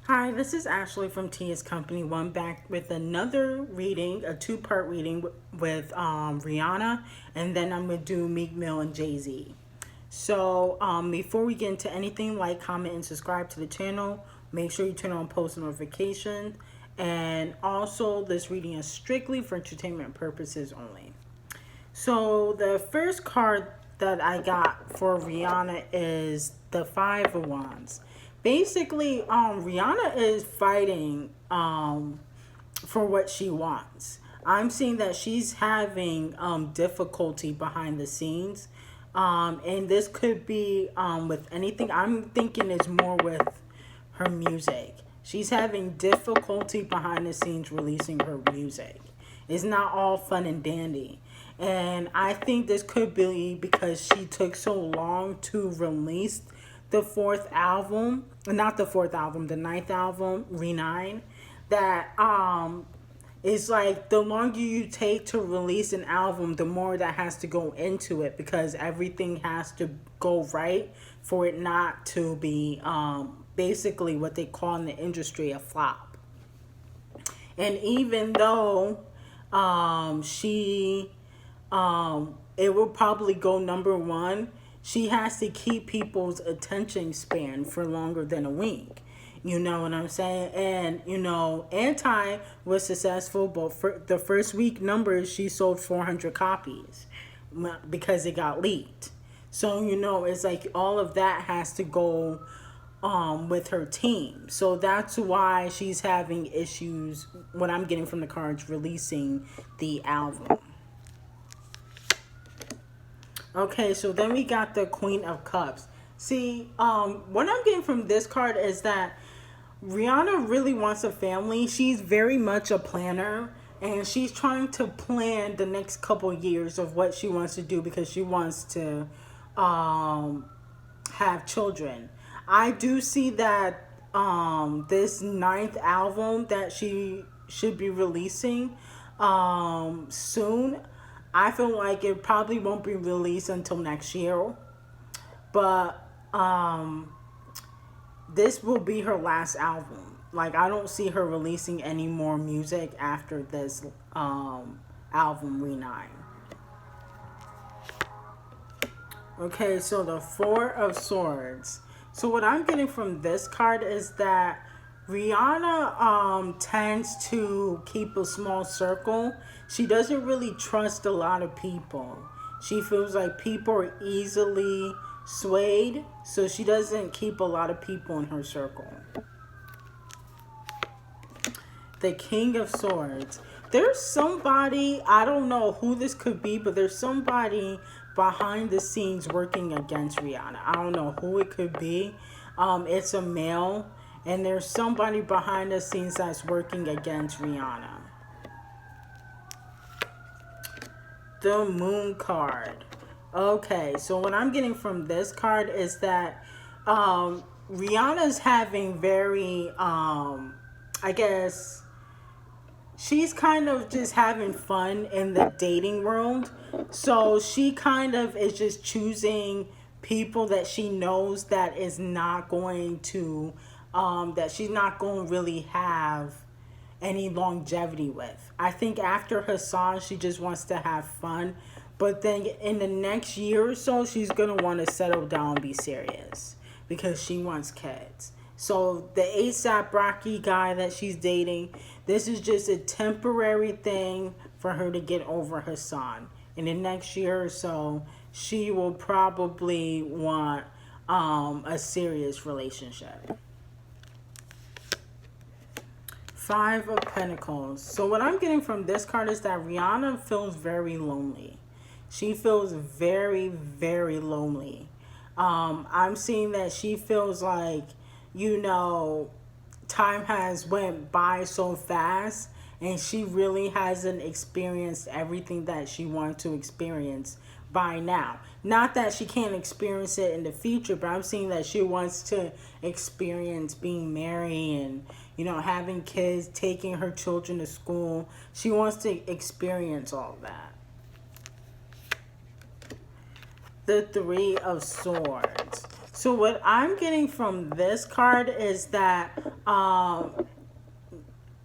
Hi, this is Ashley from Tia's Company One back with another reading, a two-part reading with Rihanna, and then I'm going to do Meek Mill and Jay-Z. So before we get into anything, like, comment, and subscribe to the channel. Make sure you turn on post notifications. And also, this reading is strictly for entertainment purposes only. So the first card that I got for Rihanna is the Five of Wands. Basically, Rihanna is fighting for what she wants. I'm seeing that she's having difficulty behind the scenes. And this could be with anything. I'm thinking it's more with her music. She's having difficulty behind the scenes releasing her music. It's not all fun and dandy. And I think this could be because she took so long to release the fourth album, not the fourth album, the ninth album, Renine, that it's like the longer you take to release an album, the more that has to go into it because everything has to go right for it not to be basically what they call in the industry a flop. And even though she it will probably go number one, she has to keep people's attention span for longer than a week. You know what I'm saying? And, Anti was successful, but for the first week numbers, she sold 400 copies because it got leaked. So, it's like all of that has to go with her team. So that's why she's having issues, what I'm getting from the cards, releasing the album. Okay, so then we got the Queen of Cups. See, what I'm getting from this card is that Rihanna really wants a family. She's very much a planner, and she's trying to plan the next couple years of what she wants to do because she wants to have children. I do see that this ninth album that she should be releasing soon, I feel like it probably won't be released until next year. But this will be her last album. Like, I don't see her releasing any more music after this album, Renine. Okay, so the Four of Swords. So what I'm getting from this card is that Rihanna tends to keep a small circle. She doesn't really trust a lot of people. She feels like people are easily swayed, so she doesn't keep a lot of people in her circle. The King of Swords. There's somebody, I don't know who this could be, but there's somebody behind the scenes working against Rihanna. I don't know who it could be. It's a male, and there's somebody behind the scenes that's working against Rihanna. The Moon card. Okay, so what I'm getting from this card is that Rihanna's having very, I guess, she's kind of just having fun in the dating world. So she kind of is just choosing people that she knows that is not going to, that she's not going to really have any longevity with. I think after Hassan, she just wants to have fun. But then in the next year or so, she's going to want to settle down and be serious because she wants kids. So the ASAP Rocky guy that she's dating, this is just a temporary thing for her to get over Hassan. In the next year or so, she will probably want a serious relationship. Five of Pentacles. So what I'm getting from this card is that Rihanna feels very lonely. She feels very, very lonely. I'm seeing that she feels like, time has went by so fast and she really hasn't experienced everything that she wanted to experience by now. Not that she can't experience it in the future, but I'm seeing that she wants to experience being married and, having kids, taking her children to school. She wants to experience all that. The Three of Swords. So what I'm getting from this card is that Um,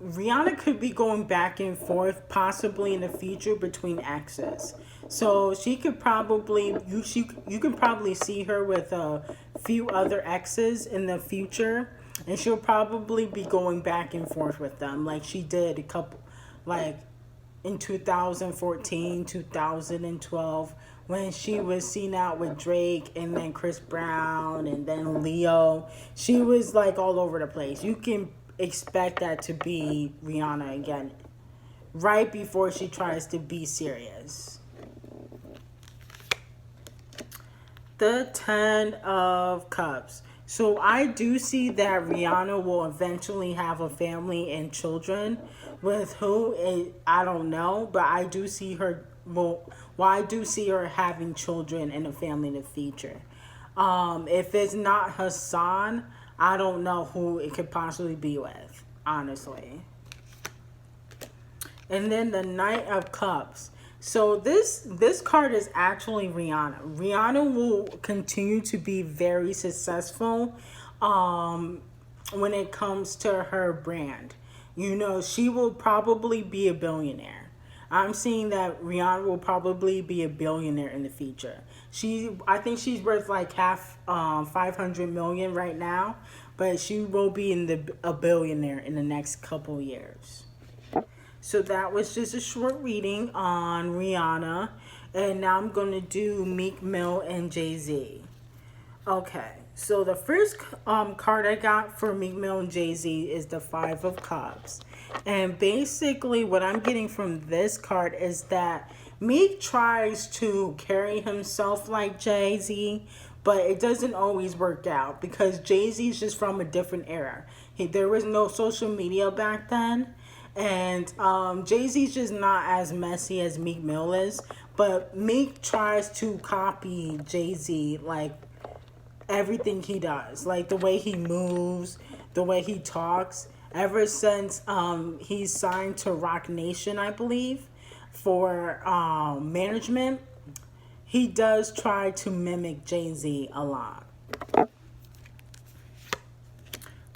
Rihanna could be going back and forth, possibly in the future between exes. So she could probably you could probably see her with a few other exes in the future, and she'll probably be going back and forth with them, like she did a couple, like in 2014, 2012, when she was seen out with Drake and then Chris Brown and then Leo. She was like all over the place. You can expect that to be Rihanna again, right before she tries to be serious. The Ten of Cups. So I do see that Rihanna will eventually have a family and children. With who, I don't know, but I do see her. Well, I do see her having children and a family in the future. If it's not Hassan, I don't know who it could possibly be with, honestly. And then the Knight of Cups. So this card is actually Rihanna. Rihanna will continue to be very successful when it comes to her brand. You know, she will probably be a billionaire. I'm seeing that Rihanna will probably be a billionaire in the future. I think she's worth like 500 million right now, but she will be a billionaire in the next couple years. So that was just a short reading on Rihanna. And now I'm going to do Meek Mill and Jay-Z. Okay, so the first card I got for Meek Mill and Jay-Z is the Five of Cups. And basically what I'm getting from this card is that Meek tries to carry himself like Jay-Z, but it doesn't always work out because Jay-Z is just from a different era. There was no social media back then. And Jay-Z's just not as messy as Meek Mill is. But Meek tries to copy Jay-Z, like, everything he does. Like, the way he moves, the way he talks. Ever since he's signed to Rock Nation, I believe, for management, he does try to mimic Jay-Z a lot.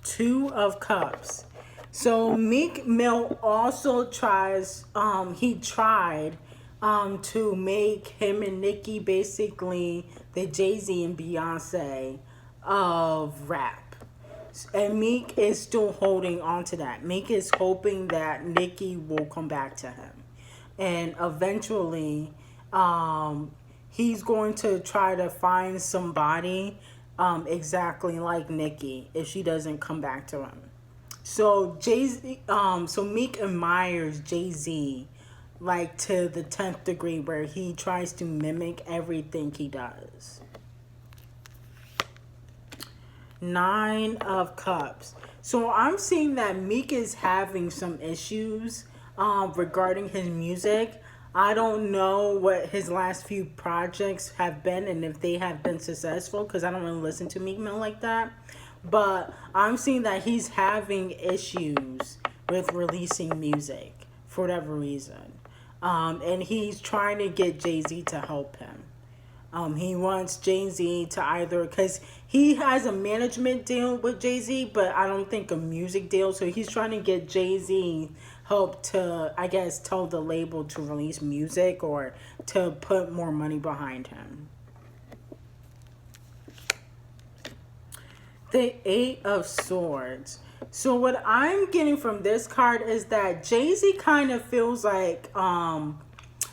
Two of Cups. So Meek Mill also he tried to make him and Nicki basically the Jay-Z and Beyonce of rap. And Meek is still holding on to that. Meek is hoping that Nicki will come back to him. And eventually, he's going to try to find somebody exactly like Nicki if she doesn't come back to him. So so Meek admires Jay-Z like to the 10th degree, where he tries to mimic everything he does. Nine of Cups. So I'm seeing that Meek is having some issues regarding his music. I don't know what his last few projects have been and if they have been successful, because I don't really listen to Meek Mill like that. But I'm seeing that he's having issues with releasing music for whatever reason. And he's trying to get Jay-Z to help him. He wants Jay-Z to either, because he has a management deal with Jay-Z, but I don't think a music deal. So he's trying to get Jay-Z help to, I guess, tell the label to release music or to put more money behind him. The Eight of Swords. So what I'm getting from this card is that Jay-Z kind of feels like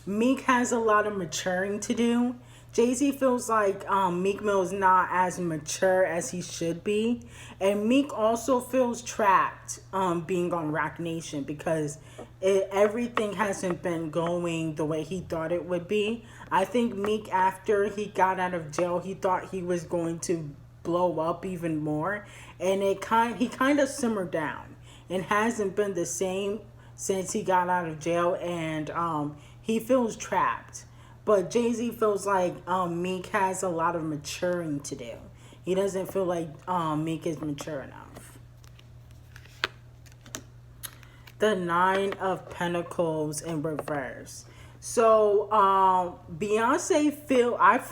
Meek has a lot of maturing to do. Jay-Z feels like Meek Mill is not as mature as he should be. And Meek also feels trapped being on Rock Nation because everything hasn't been going the way he thought it would be. I think Meek, after he got out of jail, he thought he was going to blow up even more, and he kind of simmered down and hasn't been the same since he got out of jail, and he feels trapped. But Jay-Z feels like Meek has a lot of maturing to do. He doesn't feel like Meek is mature enough. The Nine of Pentacles in reverse. So Beyonce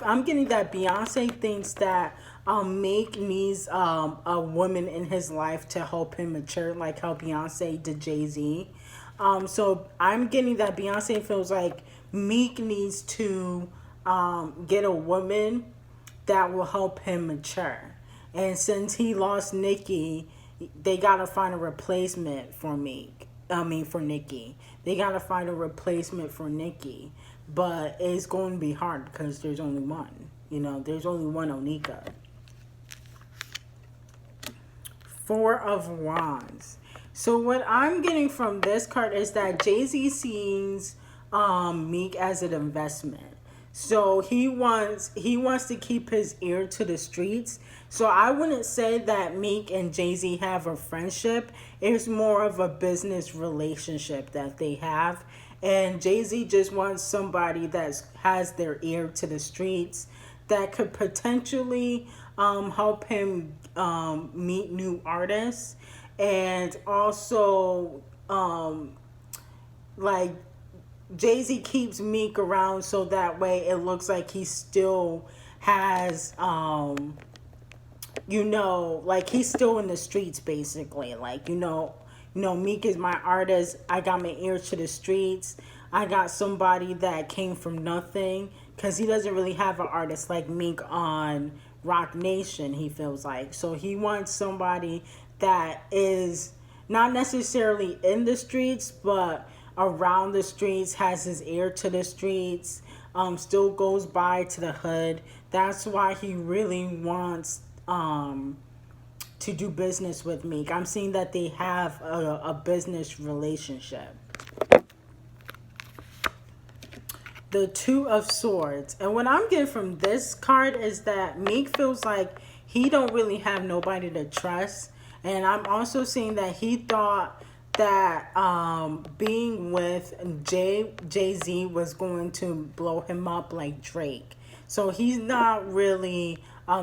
I'm getting that Beyonce thinks that Meek needs a woman in his life to help him mature, like how Beyonce did Jay-Z. So I'm getting that Beyonce feels like Meek needs to get a woman that will help him mature. And since he lost Nicki, they gotta find a replacement for Meek. I mean, for Nicki. They gotta find a replacement for Nicki. But it's going to be hard because there's only one. You know, there's only one Onika. Four of Wands. So what I'm getting from this card is that Jay-Z sees Meek as an investment. So he wants to keep his ear to the streets. So I wouldn't say that Meek and Jay-Z have a friendship. It's more of a business relationship that they have. And Jay-Z just wants somebody that has their ear to the streets that could potentially help him meet new artists, and also like Jay-Z keeps Meek around so that way it looks like he still has like he's still in the streets basically. Like, Meek is my artist. I got my ear to the streets. I got somebody that came from nothing, because he doesn't really have an artist like Meek on Rock Nation, he feels like. So he wants somebody that is not necessarily in the streets, but around the streets, has his ear to the streets, still goes by to the hood. That's why he really wants to do business with Meek. I'm seeing that they have a business relationship. The Two of Swords. And what I'm getting from this card is that Meek feels like he don't really have nobody to trust. And I'm also seeing that he thought that being with Jay-Z was going to blow him up like Drake. So he's not really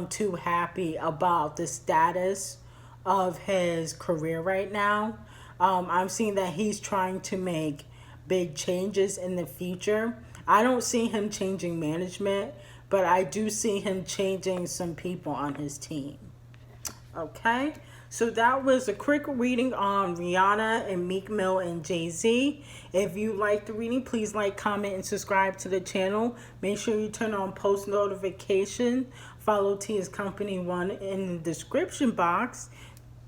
too happy about the status of his career right now. I'm seeing that he's trying to make big changes in the future. I don't see him changing management, but I do see him changing some people on his team. Okay, so that was a quick reading on Rihanna and Meek Mill and Jay-Z. If you like the reading, please like, comment, and subscribe to the channel. Make sure you turn on post notification. Follow Tia's Company 1 in the description box.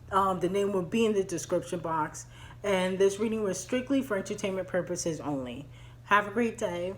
The name will be in the description box. And this reading was strictly for entertainment purposes only. Have a great day.